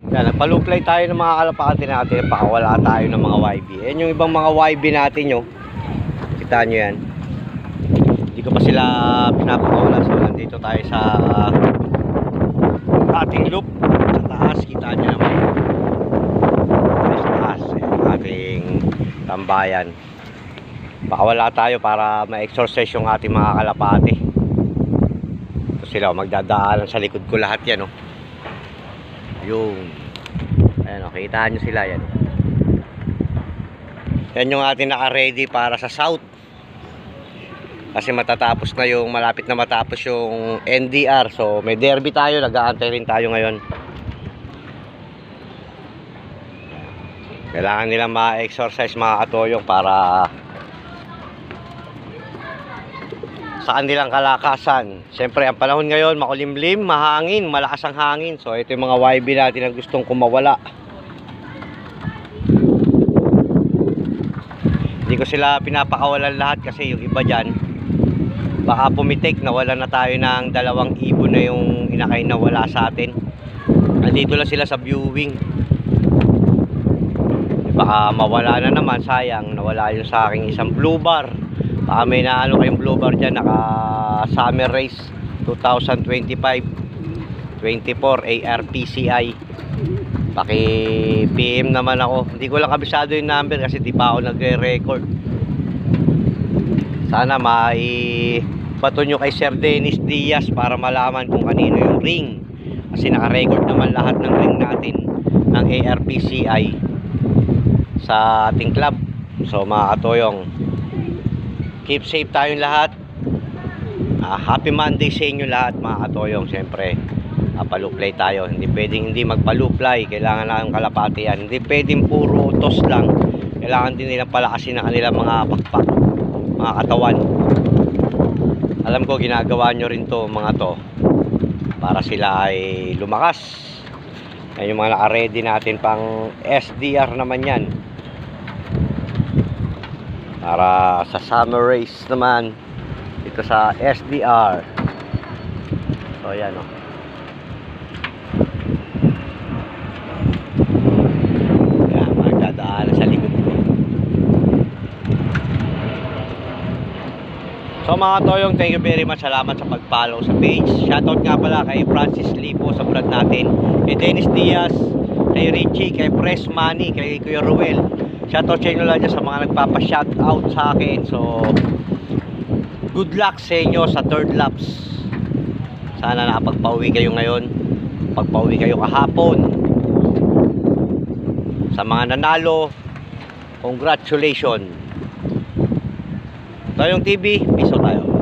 Yan, nagpaluplay tayo ng mga kalapati natin. Pakawala tayo ng mga YB. Yan yung ibang mga YB natin nyo. Kita nyo yan. Hindi ko pa sila pinapakawala. So nandito tayo sa ating loop. Sa taas, kita nyo naman. Sa taas, ating tambayan. Pakawala tayo para ma-exercise yung ating mga kalapati. Ito sila, magdadaanan sa likod ko lahat yan, oh. Yung ayan, oh, kita nyo sila yan. Yan yung ating naka-ready para sa south. Kasi matatapos na yung, malapit na matapos yung NDR. So may derby tayo, nag-aantay rin tayo ngayon. Kailangan nila ma-exercise mga katoyong para sa kanilang kalakasan. Siyempre ang panahon ngayon makulimlim, mahangin, malakas ang hangin. So ito yung mga YB natin na gustong kumawala. Hindi ko sila pinapakawalan lahat kasi yung iba dyan baka pumitik, nawalan na tayo ng 2 ibon na yung inakay na wala sa atin. Nandito lang sila sa viewing. Baka mawala na naman, sayang, nawala yun sa aking isang blue bar. Baka may naano kayong blue bar dyan, naka summer race 2025 24 ARPCI. Paki PM naman ako. Hindi ko lang kabisado yung number kasi di pa ako nagre-record. Sana bato nyo kay Sir Dennis Diaz para malaman kung kanino yung ring. Kasi naka-record naman lahat ng ring natin ng ARPCI sa ating club. So mga katoyong, keep safe tayong lahat. Happy Monday sa inyo lahat mga katoyong. Siyempre paluplay tayo, hindi pwedeng hindi magpaluplay. Kailangan lang kalapati yan. Hindi pwedeng puro tos lang. Kailangan din nilang palakasin ang kanilang mga pakpak, mga katawan. Alam ko ginagawa nyo rin to mga to para sila ay lumakas. Yan yung mga naka-ready natin pang SDR naman yan, para sa summer race naman ito sa SDR. So yan, oh. Yan, magdadaanan sa likod. So mga toyong, thank you very much. Salamat sa pag-follow sa page. Shoutout nga pala kay Francis Lipo sa vlog natin, kay Dennis Diaz, kay Richie, kay Press Money, kay Kuya Ruel. Shoutout sa inyo lang dyan sa mga nagpapa-shoutout sa akin. So good luck sa inyo sa third laps. Sana nakapagpauwi kayo ngayon, pagpauwi kayo kahapon. Sa mga nanalo, congratulations. Toyong TV, piso tayo.